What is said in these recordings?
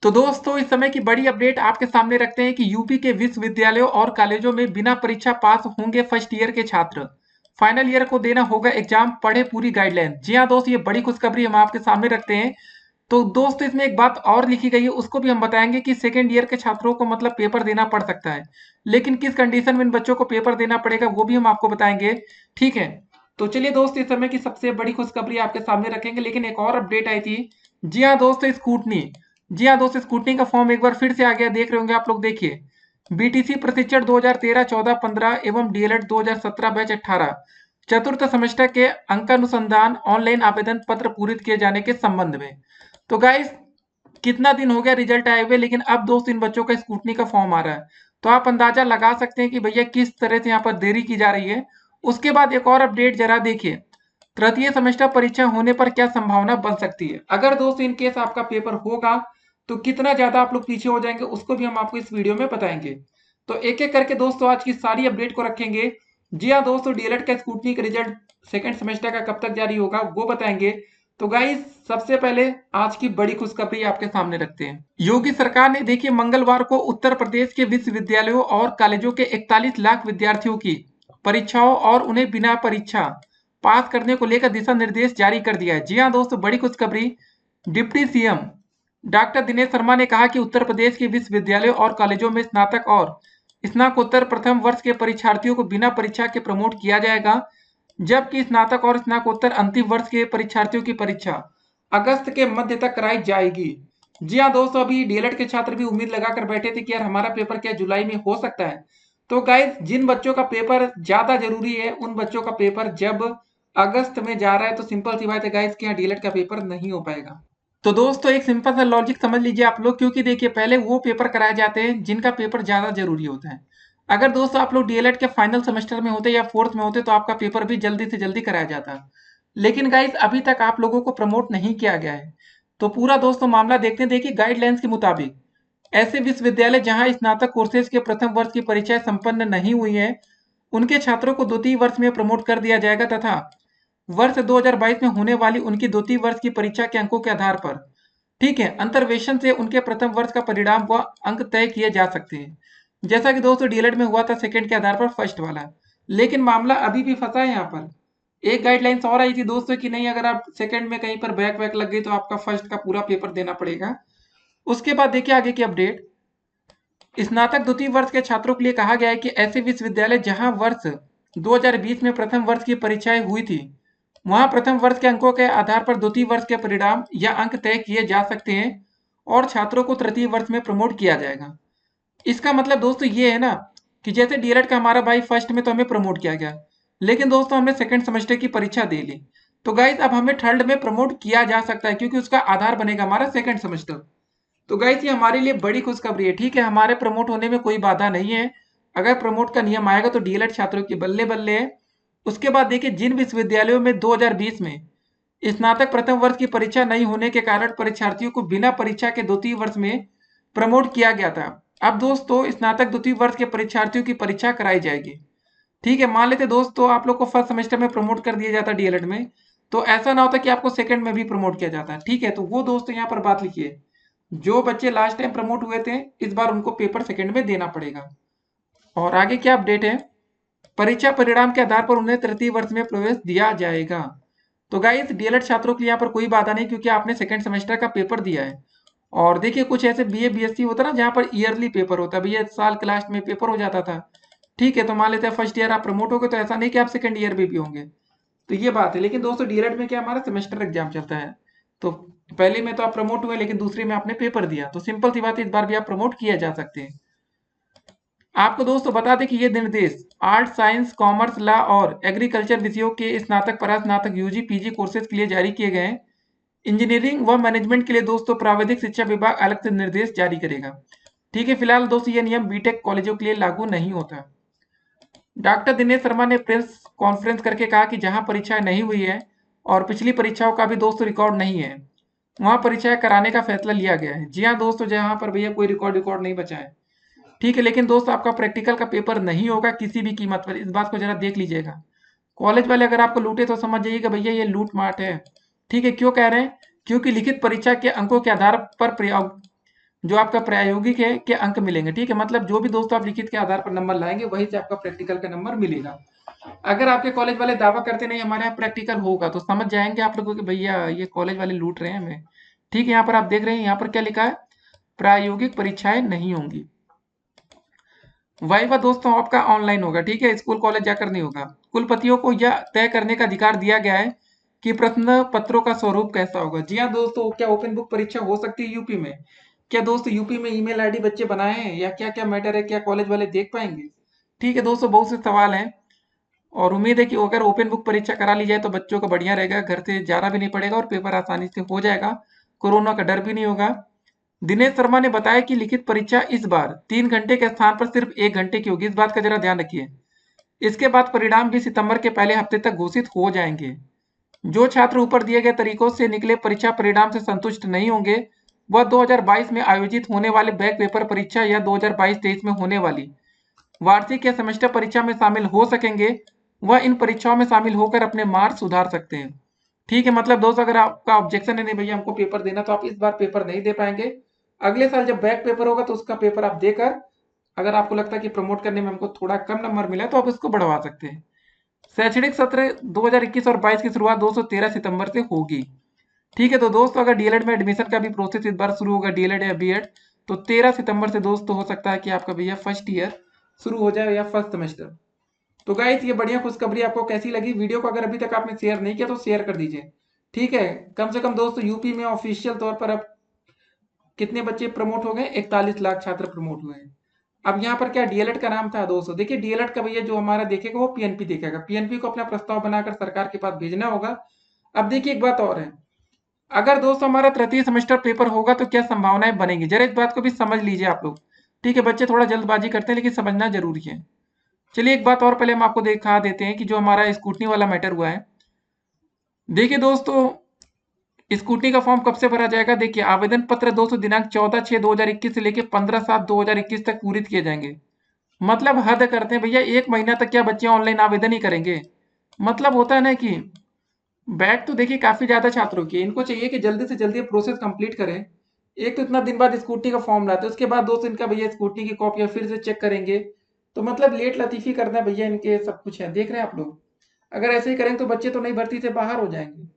तो दोस्तों इस समय की बड़ी अपडेट आपके सामने रखते हैं कि यूपी के विश्वविद्यालयों और कॉलेजों में बिना परीक्षा पास होंगे फर्स्ट ईयर के छात्र। फाइनल ईयर को देना होगा एग्जाम, पढ़े पूरी गाइडलाइन। जी हाँ दोस्त, ये बड़ी खुशखबरी हम आपके सामने रखते हैं। तो दोस्त इसमें एक बात और लिखी गई है, उसको भी हम बताएंगे कि सेकेंड ईयर के छात्रों को मतलब पेपर देना पड़ सकता है, लेकिन किस कंडीशन में इन बच्चों को पेपर देना पड़ेगा वो भी हम आपको बताएंगे। ठीक है, तो चलिए दोस्त इस समय की सबसे बड़ी खुशखबरी आपके सामने रखेंगे, लेकिन एक और अपडेट आई थी। जी हाँ दोस्तों, स्कूटनी। जी हाँ दोस्त, स्कूटनी का फॉर्म एक बार फिर से आ गया, देख रहे होंगे आप लोग। देखिए, बीटीसी प्रशिक्षण 2013, 14, 15 एवं डीएलएड 2017 बैच 18 चतुर्थ सेमेस्टर के अंकानुसंधान ऑनलाइन आवेदन पत्र पूरित किए जाने के संबंध में। तो गाइस, कितना दिन हो गया रिजल्ट आए हुए, लेकिन अब दोस्त इन बच्चों का स्कूटनी का फॉर्म आ रहा है। तो आप अंदाजा लगा सकते हैं कि भैया किस तरह से यहाँ पर देरी की जा रही है। उसके बाद एक और अपडेट जरा देखिए, तृतीय सेमेस्टर परीक्षा होने पर क्या संभावना बन सकती है। अगर दोस्त इन केस आपका पेपर होगा तो कितना ज्यादा आप लोग पीछे हो जाएंगे, उसको भी हम आपको इस वीडियो में बताएंगे। तो एक एक करके दोस्तों आज की सारी अपडेट को रखेंगे। जी हाँ दोस्तों, डीएलएड का स्कूटनी का रिजल्ट सेकंड सेमेस्टर का कब तक जारी होगा वो बताएंगे। तो गाइस, सबसे पहले आज की बड़ी खुशखबरी आपके सामने रखते हैं। योगी सरकार ने देखिए मंगलवार को उत्तर प्रदेश के विश्वविद्यालयों और कॉलेजों के 41 लाख विद्यार्थियों की परीक्षाओं और उन्हें बिना परीक्षा पास करने को लेकर दिशा निर्देश जारी कर दिया है। जी हाँ दोस्तों, बड़ी खुशखबरी। Deputy CM doctor Dinesh Sharma ने कहा कि उत्तर प्रदेश के विश्वविद्यालयों और कॉलेजों में स्नातक और स्नातकोत्तर प्रथम वर्ष के परीक्षार्थियों को बिना परीक्षा के प्रमोट किया जाएगा, जबकि स्नातक और स्नातकोत्तर अंतिम वर्ष के परीक्षार्थियों की परीक्षा अगस्त के मध्य तक कराई जाएगी। जी हाँ दोस्तों, अभी डीएलएड के छात्र भी उम्मीद लगाकर बैठे थे कि यार हमारा पेपर क्या जुलाई में हो सकता है। तो गाइस, जिन बच्चों का पेपर ज्यादा जरूरी है उन बच्चों का पेपर जब अगस्त में जा रहा है तो सिंपल सी बात है गाइस कि यहाँ डीएलएड का पेपर नहीं हो पाएगा। तो दोस्तों एक सिंपल सा लॉजिक समझ लीजिए आप लोग, क्योंकि देखिए पहले वो पेपर कराए जाते हैं जिनका पेपर ज्यादा जरूरी होता है। अगर दोस्तों आप लोग डीएलएड के फाइनल सेमेस्टर में होते या फोर्थ में होते तो आपका पेपर भी जल्दी से जल्दी कराया जाता। लेकिन गाइस अभी तक आप लोगों को प्रमोट नहीं किया गया है। तो पूरा दोस्तों मामला देखते हैं। देखिए, गाइडलाइंस के मुताबिक ऐसे विश्वविद्यालय जहां स्नातक कोर्सेज के प्रथम वर्ष की परीक्षाएं संपन्न नहीं हुई है, उनके छात्रों को द्वितीय वर्ष में प्रमोट कर दिया जाएगा तथा वर्ष 2022 में होने वाली उनकी द्वितीय वर्ष की परीक्षा के अंकों के आधार पर, ठीक है, अंतर्वेशन से उनके प्रथम वर्ष का परिणाम व अंक तय किए जा सकते हैं, जैसा कि दोस्तों डीएलएड में हुआ था सेकंड के आधार पर फर्स्ट वाला। लेकिन मामला अभी भी फंसा है यहाँ पर। एक गाइडलाइंस और आई थी दोस्तों कि नहीं, अगर आप सेकंड में कहीं पर बैक वैक लग गई तो आपका फर्स्ट का पूरा पेपर देना पड़ेगा। उसके बाद देखिए आगे की अपडेट। स्नातक द्वितीय वर्ष के छात्रों के लिए कहा गया है कि ऐसे विश्वविद्यालय जहां वर्ष 2020 में प्रथम वर्ष की परीक्षाएं हुई थी, वहां प्रथम वर्ष के अंकों के आधार पर द्वितीय वर्ष के परिणाम या अंक तय किए जा सकते हैं और छात्रों को तृतीय वर्ष में प्रमोट किया जाएगा। इसका मतलब दोस्तों ये है ना कि जैसे डीएलएड का हमारा भाई फर्स्ट में तो हमें प्रमोट किया गया, लेकिन दोस्तों हमने सेकंड सेमेस्टर की परीक्षा दे ली, तो गाइस अब हमें थर्ड में प्रमोट किया जा सकता है क्योंकि उसका आधार बनेगा हमारा सेकंड सेमेस्टर। तो गाइस ये हमारे लिए बड़ी खुशखबरी है। ठीक है, हमारे प्रमोट होने में कोई बाधा नहीं है। अगर प्रमोट का नियम आएगा तो डीएलएड छात्रों की बल्ले बल्ले है। उसके बाद देखिए, जिन विश्वविद्यालयों में 2020 में स्नातक प्रथम वर्ष की परीक्षा नहीं होने के कारण परीक्षार्थियों को बिना परीक्षा के द्वितीय वर्ष में प्रमोट किया गया था, अब दोस्तों स्नातक द्वितीय वर्ष के परीक्षार्थियों की परीक्षा कराई जाएगी। ठीक है, मान लेते दोस्तों आप लोग को फर्स्ट सेमेस्टर में प्रमोट कर दिया जाता डीएलएड में, तो ऐसा ना होता कि आपको सेकंड में भी प्रमोट किया जाता। ठीक है, तो वो दोस्तों यहाँ पर बात लिखिए, जो बच्चे लास्ट टाइम प्रमोट हुए थे इस बार उनको पेपर सेकंड में देना पड़ेगा। और आगे क्या अपडेट है, परीक्षा परिणाम के आधार पर उन्हें तृतीय वर्ष में प्रवेश दिया जाएगा। तो गाइस डीएलएड छात्रों के लिए यहाँ पर कोई बाधा नहीं क्योंकि आपने सेकंड सेमेस्टर का पेपर दिया है। और देखिए कुछ ऐसे बीए बीएससी होता है ना जहाँ पर ईयरली पेपर होता है, भैया साल के लास्ट में पेपर हो जाता था। ठीक है, तो मान लेते हैं फर्स्ट ईयर आप प्रमोट हो गए तो ऐसा नहीं कि आप सेकंड ईयर में भी होंगे। तो ये बात है। लेकिन दोस्तों डीएलएड में क्या हमारा सेमेस्टर एग्जाम चलता है, तो पहले में तो आप प्रमोट हुए लेकिन दूसरे में आपने पेपर दिया, तो सिंपल सी बात है इस बार भी आप प्रमोट किया जा सकते हैं। आपको दोस्तों बता दें कि ये निर्देश आर्ट साइंस कॉमर्स लॉ और एग्रीकल्चर विषयों के स्नातक परास्नातक यूजी पीजी कोर्सेज के लिए जारी किए गए हैं। इंजीनियरिंग व मैनेजमेंट के लिए दोस्तों प्राविधिक शिक्षा विभाग अलग से निर्देश जारी करेगा। ठीक है, फिलहाल दोस्तों ये नियम बीटेक कॉलेजों के लिए लागू नहीं होता। डॉक्टर दिनेश शर्मा ने प्रेस कॉन्फ्रेंस करके कहा कि जहां परीक्षाएं नहीं हुई है और पिछली परीक्षाओं का भी दोस्तों रिकॉर्ड नहीं है, वहां परीक्षाएं कराने का फैसला लिया गया है। जी हाँ दोस्तों, जहां पर भैया कोई रिकॉर्ड नहीं बचा है। ठीक है, लेकिन दोस्त आपका प्रैक्टिकल का पेपर नहीं होगा किसी भी कीमत पर, इस बात को जरा देख लीजिएगा। कॉलेज वाले अगर आपको लूटे तो समझ जाइएगा भैया ये लूट माट है। ठीक है, क्यों कह रहे हैं, क्योंकि लिखित परीक्षा के अंकों के आधार पर जो आपका प्रायोगिक है के अंक मिलेंगे। ठीक है, मतलब जो भी दोस्तों आप लिखित के आधार पर नंबर लाएंगे वही से आपका प्रैक्टिकल का नंबर मिलेगा। अगर आपके कॉलेज वाले दावा करते नहीं हमारे यहाँ प्रैक्टिकल होगा तो समझ जाएंगे आप लोगों कि भैया ये कॉलेज वाले लूट रहे हैं हमें। ठीक है, यहाँ पर आप देख रहे हैं यहाँ पर क्या लिखा है, प्रायोगिक परीक्षाएं नहीं होंगी। वाइवा दोस्तों आपका ऑनलाइन होगा। ठीक है, स्कूल कॉलेज जाकर नहीं होगा। कुलपतियों को यह तय करने का अधिकार दिया गया है कि प्रश्न पत्रों का स्वरूप कैसा होगा। जी हाँ दोस्तों, क्या ओपन बुक परीक्षा हो सकती है यूपी में? क्या दोस्तों यूपी में ईमेल आईडी बच्चे बनाए हैं या क्या क्या मैटर है, क्या कॉलेज वाले देख पाएंगे? ठीक है दोस्तों, बहुत से सवाल हैं और उम्मीद है कि अगर ओपन बुक परीक्षा करा ली जाए तो बच्चों को बढ़िया रहेगा, घर से जाना भी नहीं पड़ेगा और पेपर आसानी से हो जाएगा, कोरोना का डर भी नहीं होगा। दिनेश शर्मा ने बताया कि लिखित परीक्षा इस बार 3 घंटे के स्थान पर सिर्फ 1 घंटे की होगी। इस बात का जरा ध्यान रखिए। इसके बाद परिणाम भी सितंबर के पहले हफ्ते तक घोषित हो जाएंगे। जो छात्र ऊपर दिए गए तरीकों से निकले परीक्षा परिणाम से संतुष्ट नहीं होंगे वह 2022 में आयोजित होने वाले बैक पेपर परीक्षा या 2022-23 में होने वाली वार्षिक या सेमेस्टर परीक्षा में शामिल हो सकेंगे। वह इन परीक्षाओं में शामिल होकर अपने मार्क्स सुधार सकते हैं। ठीक है, मतलब दोस्तों अगर आपका ऑब्जेक्शन है नहीं भैया हमको पेपर देना तो आप इस बार पेपर नहीं दे पाएंगे। अगले साल जब बैक पेपर होगा तो उसका पेपर आप देकर अगर आपको लगता है कि प्रमोट करने में हमको थोड़ा कम नंबर मिला तो आप इसको बढ़वा सकते हैं। शैक्षणिक सत्र 2021 और 22 की शुरुआत 213 सितंबर से होगी। ठीक है, तो दोस्तों अगर डीएलएड में एडमिशन का भी प्रोसेस इस बार शुरू होगा, डीएलएड या बीएड, तो 13 सितंबर से दोस्तों हो सकता है कि आपका भैया फर्स्ट ईयर शुरू हो जाए या फर्स्ट सेमेस्टर। तो गाइस ये बढ़िया खुशखबरी आपको कैसी लगी? वीडियो को अगर अभी तक आपने शेयर नहीं किया तो शेयर कर दीजिए। ठीक है, कम से कम दोस्तों यूपी में ऑफिशियल तौर पर अब कितने बच्चे प्रमोट हो गए? 41 लाख छात्र प्रमोट हुए हैं। अब यहाँ पर क्या डीएलएड का नाम था दोस्तों, देखिए डीएलएड का भैया जो हमारा देखेगा वो पीएनपी देखेगा, पीएनपी को अपना प्रस्ताव बनाकर सरकार के पास भेजना होगा। अब देखिए एक बात और है, अगर दोस्तों हमारा तृतीय सेमेस्टर पेपर होगा तो क्या संभावनाएं बनेंगी, जरा इस बात को भी समझ लीजिए आप लोग। ठीक है, बच्चे थोड़ा जल्दबाजी करते हैं लेकिन समझना जरूरी है। चलिए एक बात और पहले हम आपको दिखा देते हैं कि जो हमारा स्कूटनी वाला मैटर हुआ है। देखिए दोस्तों स्कूटनी का फॉर्म कब से भरा जाएगा? देखिए आवेदन पत्र दोस्तों दिनांक 14/6/2021 से लेकर 15/7/2021 तक पूरित किए जाएंगे। मतलब हद करते हैं भैया, 1 महीना तक क्या बच्चे ऑनलाइन आवेदन ही करेंगे? मतलब होता है ना कि बैच तो देखिए काफी ज्यादा छात्रों की, इनको चाहिए कि जल्दी से जल्दी प्रोसेस कंप्लीट करें। एक तो इतना दिन बाद स्कूटी का फॉर्म लाते हैं, उसके बाद दोस्त इनका भैया स्कूटी की कॉपियां फिर से चेक करेंगे। तो मतलब लेट लतीफी करना भैया इनके सब कुछ है, देख रहे हैं आप लोग। अगर ऐसे ही करेंगे तो बच्चे तो नई भर्ती से बाहर हो जाएंगे।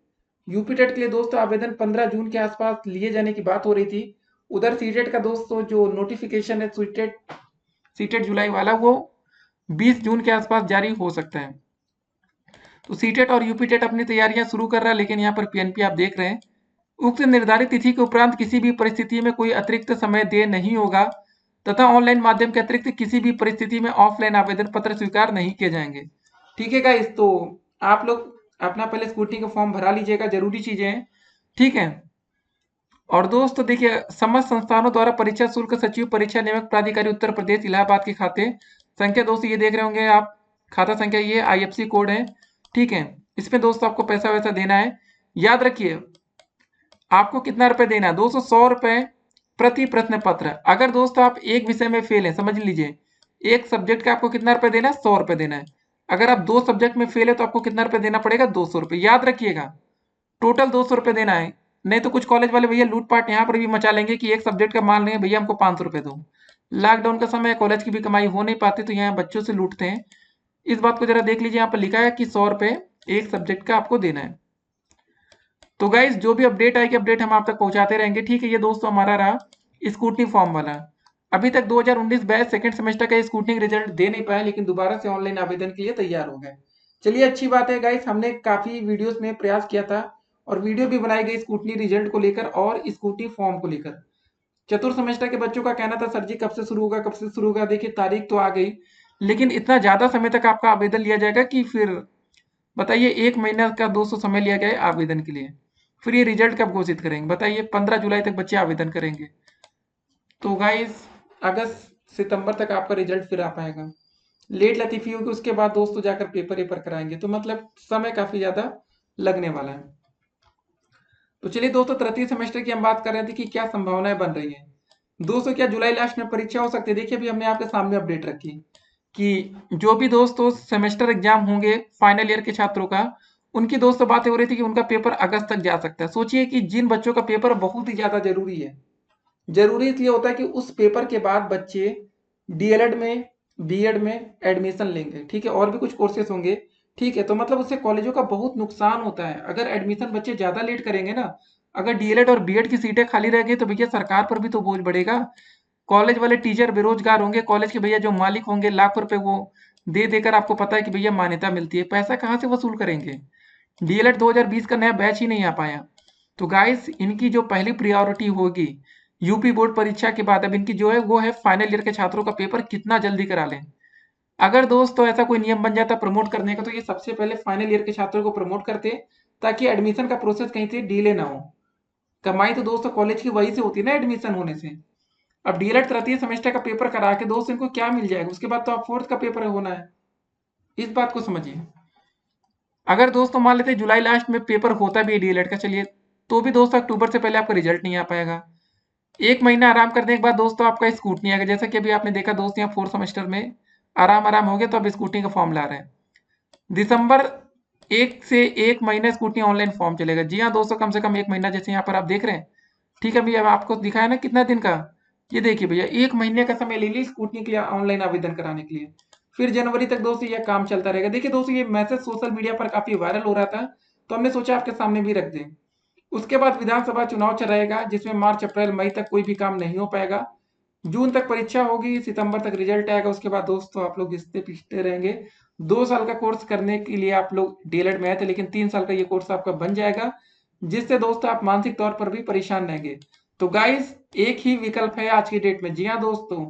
यूपी टेट के लिए दोस्तों आवेदन 15 जून के आसपास लिए जाने की बात हो रही थी। उधर सीटेट का दोस्तों जो नोटिफिकेशन है सीटेट सीटेट जुलाई वाला वो 20 जून के आसपास जारी हो सकता है। तो सीटेट और यूपीटेट अपनी तैयारियां शुरू कर रहा है, लेकिन यहाँ पर पीएनपी आप देख रहे हैं उक्त निर्धारित तिथि के उपरांत किसी भी परिस्थिति में कोई अतिरिक्त समय दे नहीं होगा तथा ऑनलाइन माध्यम के अतिरिक्त किसी भी परिस्थिति में ऑफलाइन आवेदन पत्र स्वीकार नहीं किए जाएंगे। ठीक है गाइस, तो आप लोग अपना पहले स्कूटी का फॉर्म भरा लीजिएगा, जरूरी चीजें हैं। ठीक है, और दोस्तों देखिए समस्त संस्थानों द्वारा परीक्षा शुल्क सचिव परीक्षा नियामक प्राधिकारी उत्तर प्रदेश इलाहाबाद के खाते संख्या दोस्तों ये देख रहे होंगे आप, खाता संख्या ये आईएफसी कोड है। ठीक है, इसमें दोस्तों आपको पैसा वैसा देना है। याद रखिए आपको कितना रुपए देना है दोस्तों, 100 रुपए प्रति प्रश्न पत्र। अगर दोस्तों आप एक विषय में फेल है, समझ लीजिए एक सब्जेक्ट का आपको कितना रुपए देना है, 100 रुपए देना है। अगर आप 2 सब्जेक्ट में फेल है तो आपको कितना रुपए देना पड़ेगा, 200 रुपए। याद रखिएगा टोटल 200 रुपए देना है। नहीं तो कुछ कॉलेज वाले भैया लूटपाट यहाँ पर भी मचा लेंगे कि एक सब्जेक्ट का मान लेंगे भैया हमको 500 रुपए दो। लॉकडाउन का समय कॉलेज की भी कमाई हो नहीं पाती तो यहाँ बच्चों से लूटते हैं। इस बात को जरा देख लीजिए, यहाँ पर लिखा है कि 100 रुपए एक सब्जेक्ट का आपको देना है। तो गाइज जो भी अपडेट आएगी अपडेट हम आप तक पहुंचाते रहेंगे। ठीक है, ये दोस्तों हमारा रहा स्कूटनी फॉर्म वाला। अभी तक 2019 बैच सेकंड सेमेस्टर का स्कूटनी रिजल्ट दे नहीं पाया लेकिन दोबारा से ऑनलाइन आवेदन के लिए तैयार हो गए। चलिए अच्छी बात है गाइस, हमने काफी वीडियोस में प्रयास किया था और वीडियो भी बनाई गई स्कूटनी रिजल्ट को लेकर और स्कूटी फॉर्म को लेकर। चतुर्थ सेमेस्टर के बच्चों का कहना था सर जी कब से शुरू होगा, कब से शुरू होगा। देखिए तारीख तो आ गई लेकिन इतना ज्यादा समय तक आपका आवेदन लिया जाएगा कि फिर बताइए 1 महीना का 200 समय लिया गया है आवेदन के लिए। फिर ये रिजल्ट कब घोषित करेंगे बताइए, 15 जुलाई तक बच्चे आवेदन करेंगे। तो गाइस अगस्त सितंबर तक आपका रिजल्ट फिर आ पाएगा। लेट लतीफी होगी उसके बाद दोस्तों जाकर पेपर वेपर कराएंगे, तो मतलब समय काफी ज्यादा लगने वाला है। तो चलिए दोस्तों तृतीय सेमेस्टर की हम बात कर रहे थे कि क्या संभावनाएं बन रही हैं। दोस्तों क्या जुलाई लास्ट में परीक्षा हो सकती है? देखिए अभी हमने आपके सामने अपडेट रखी कि जो भी दोस्तों सेमेस्टर एग्जाम होंगे फाइनल ईयर के छात्रों का, उनकी दोस्तों बातें हो रही थी कि उनका पेपर अगस्त तक जा सकता है। सोचिए कि जिन बच्चों का पेपर बहुत ही ज्यादा जरूरी है, जरूरी इसलिए होता है कि उस पेपर के बाद बच्चे डीएलएड में, बीएड में एडमिशन लेंगे, ठीक है, और भी कुछ कोर्सेज होंगे, ठीक है। तो मतलब उससे कॉलेजों का बहुत नुकसान होता है अगर एडमिशन बच्चे ज्यादा लेट करेंगे ना। अगर डीएलएड और बीएड की सीटें खाली रह गई तो भैया सरकार पर भी तो बोझ बढ़ेगा। कॉलेज वाले टीचर बेरोजगार होंगे, कॉलेज के भैया जो मालिक होंगे लाख रुपए वो दे देकर, आपको पता है कि भैया मान्यता मिलती है, पैसा कहाँ से वसूल करेंगे। डीएलएड 2020 का नया बैच ही नहीं आ पाया। तो गाइस इनकी जो पहली प्रायोरिटी होगी यूपी बोर्ड परीक्षा के बाद, अब इनकी जो है वो है फाइनल ईयर के छात्रों का पेपर कितना जल्दी करा लें। अगर दोस्तों ऐसा कोई नियम बन जाता प्रमोट करने का, तो ये सबसे पहले फाइनल ईयर के छात्रों को प्रमोट करते, ताकि एडमिशन का प्रोसेस कहीं से डिले ना हो। कमाई तो दोस्तों कॉलेज की वही से होती है ना, एडमिशन होने से। अब डीएलएड तृतीय सेमेस्टर का पेपर करा के दोस्त इनको क्या मिल जाएगा, उसके बाद तो आप फोर्थ का पेपर होना है। इस बात को समझिए। अगर दोस्तों मान लेते जुलाई लास्ट में पेपर होता भी है डीएलएड का, चलिए, तो भी दोस्तों अक्टूबर से पहले आपका रिजल्ट नहीं आ पाएगा। एक महीना आराम करने के बाद दोस्तों आपका स्कूटनी आएगा, जैसा कि अभी आपने देखा दोस्त यहाँ फोर्थ सेमेस्टर में आराम आराम हो गया, तो अब स्कूटनी का फॉर्म ला रहे हैं। दिसंबर 1 से 1 महीना स्कूटनी ऑनलाइन फॉर्म चलेगा। जी हाँ दोस्तों, कम से कम 1 महीना, जैसे यहाँ पर आप देख रहे हैं। ठीक है भैया, अब आपको दिखाया ना कितना दिन का। ये देखिए भैया, 1 महीने का समय ले ली स्कूटनी के लिए ऑनलाइन आवेदन कराने के लिए। फिर जनवरी तक दोस्तों ये काम चलता रहेगा। देखिए दोस्तों, ये मैसेज सोशल मीडिया पर काफी वायरल हो रहा था, तो हमने सोचा आपके सामने भी रख दें। उसके बाद विधानसभा चुनाव चल रहेगा, जिसमें मार्च अप्रैल मई तक कोई भी काम नहीं हो पाएगा। जून तक परीक्षा होगी, सितंबर तक रिजल्ट आएगा। उसके बाद दोस्तों आप लोग घिसते पिसते रहेंगे। 2 साल का कोर्स करने के लिए आप लोग डीएलएड में आए थे, लेकिन 3 साल का ये कोर्स आपका बन जाएगा, जिससे दोस्तों आप मानसिक तौर पर भी परेशान रहेंगे। तो गाइस एक ही विकल्प है आज की डेट में। जी हाँ दोस्तों,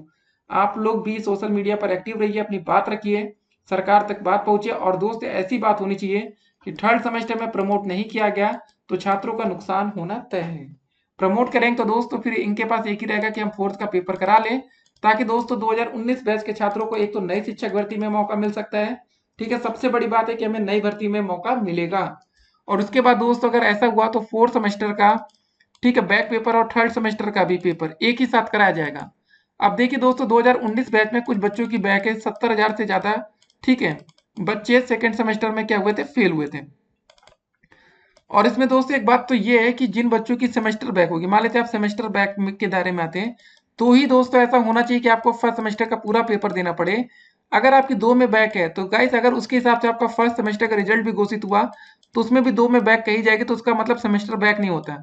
आप लोग भी सोशल मीडिया पर एक्टिव रहिए, अपनी बात रखिए, सरकार तक बात पहुंचे। और दोस्त ऐसी बात होनी चाहिए कि थर्ड सेमेस्टर में प्रमोट नहीं किया गया तो छात्रों का नुकसान होना तय है। प्रमोट करेंगे तो दोस्तों फिर इनके पास एक ही रहेगा कि हम फोर्थ का पेपर करा लें, ताकि दोस्तों 2019 बैच के छात्रों को एक तो नई शिक्षक भर्ती में मौका मिल सकता है, ठीक है। सबसे बड़ी बात है कि हमें नई भर्ती में मौका मिलेगा। और उसके बाद दोस्तों अगर ऐसा हुआ तो फोर्थ सेमेस्टर का, ठीक है, बैक पेपर और थर्ड सेमेस्टर का भी पेपर एक ही साथ कराया जाएगा। अब देखिए दोस्तों, 2019 बैच में कुछ बच्चों की बैक है 70,000 से ज्यादा, ठीक है, बच्चे सेकेंड सेमेस्टर में क्या हुए थे, फेल हुए थे। और इसमें दोस्तों एक बात तो ये है कि जिन बच्चों की सेमेस्टर बैक होगी, मान लेते हैं आप सेमेस्टर बैक के दायरे में आते हैं, तो ही दोस्तों ऐसा होना चाहिए कि आपको फर्स्ट सेमेस्टर का पूरा पेपर देना पड़े। अगर आपकी 2 में बैक है तो गाइस, अगर उसके हिसाब से आपका फर्स्ट सेमेस्टर का रिजल्ट भी घोषित हुआ तो उसमें भी 2 में बैक कही जाएगी, तो उसका मतलब सेमेस्टर बैक नहीं होता।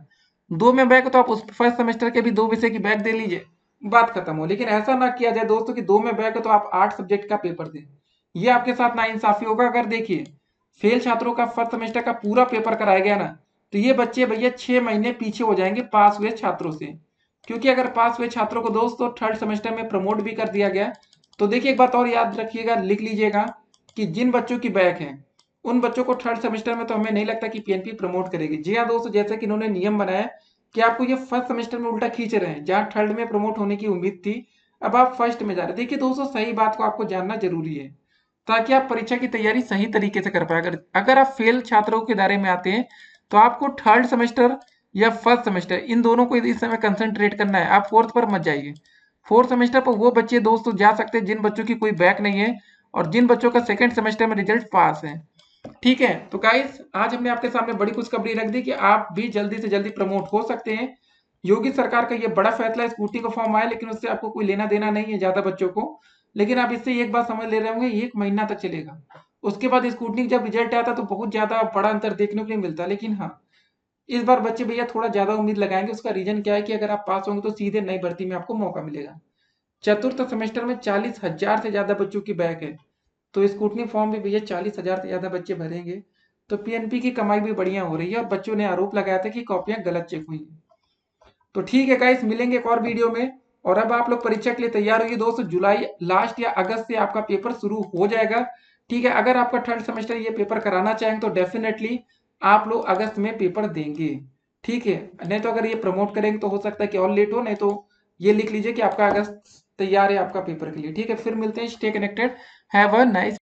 2 में बैक हो तो आप उस फर्स्ट सेमेस्टर के भी 2 विषय की बैक दे लीजिए, बात खत्म हो। लेकिन ऐसा ना किया जाए दोस्तों कि 2 में बैक है तो आप 8 सब्जेक्ट का पेपर दें। ये आपके साथ नाइंसाफी होगा। अगर देखिए फेल छात्रों का फर्स्ट सेमेस्टर का पूरा पेपर कराया गया ना, तो ये बच्चे भैया 6 महीने पीछे हो जाएंगे पास हुए छात्रों से। क्योंकि अगर पास हुए छात्रों को दोस्तों थर्ड सेमेस्टर में प्रमोट भी कर दिया गया, तो देखिए एक बात और याद रखिएगा, लिख लीजिएगा कि जिन बच्चों की बैक है उन बच्चों को थर्ड सेमेस्टर में तो हमें नहीं लगता कि पीएनपी प्रमोट करेगी। जी हाँ दोस्तों, जैसे कि इन्होंने नियम बनाया कि आपको ये फर्स्ट सेमेस्टर में उल्टा खींच रहे हैं, जहां थर्ड में प्रमोट होने की उम्मीद थी, अब आप फर्स्ट में जा रहे हैं। देखिए दोस्तों, सही बात को आपको जानना जरूरी है, ताकि आप परीक्षा की तैयारी सही तरीके से कर पाए। अगर आप फेल छात्रों के दायरे में आते हैं तो आपको थर्ड सेमेस्टर या फर्स्ट सेमेस्टर इन दोनों को इस समय कंसंट्रेट करना है, आप फोर्थ पर मत जाइए। फोर्थ सेमेस्टर पर वो बच्चे दोस्तों जा सकते हैं जिन बच्चों की कोई बैक नहीं है और जिन बच्चों का सेकंड सेमेस्टर में रिजल्ट पास है, ठीक है। तो गाइस आज हमने आपके सामने बड़ी खुशखबरी रख दी कि आप भी जल्दी से जल्दी प्रमोट हो सकते हैं। योगी सरकार का ये बड़ा फैसला है, स्कूटी का फॉर्म आया, लेकिन उससे आपको कोई लेना देना नहीं है ज्यादा बच्चों को। लेकिन आप इससे एक बात समझ ले रहे होंगे, 1 महीना तक चलेगा। उसके बाद स्कूटनी जब रिजल्ट आता तो बहुत ज्यादा बड़ा अंतर देखने को नहीं मिलता। लेकिन हाँ, इस बार बच्चे भैया थोड़ा ज्यादा उम्मीद लगाएंगे। उसका रीजन क्या है कि अगर आप पास होंगे तो सीधे नई भर्ती में आपको मौका मिलेगा। चतुर्थ सेमेस्टर में 40,000 से ज्यादा बच्चों की बैक है, तो स्कूटनी फॉर्म भी भैया 40,000 से ज्यादा बच्चे भरेंगे। तो पीएनपी की कमाई भी बढ़िया हो रही है, और बच्चों ने आरोप लगाया था कि कॉपियां गलत चेक हुई हैं। तो ठीक है गाइस, मिलेंगे एक और वीडियो में। और अब आप लोग परीक्षा के लिए तैयार होइए दोस्तों, जुलाई लास्ट या अगस्त से आपका पेपर शुरू हो जाएगा, ठीक है। अगर आपका थर्ड सेमेस्टर ये पेपर कराना चाहेंगे तो डेफिनेटली आप लोग अगस्त में पेपर देंगे, ठीक है। नहीं तो अगर ये प्रमोट करेंगे तो हो सकता है कि और लेट हो, नहीं तो ये लिख लीजिए कि आपका अगस्त तैयार है आपका पेपर के लिए, ठीक है। फिर मिलते हैं, stay connected, have a nice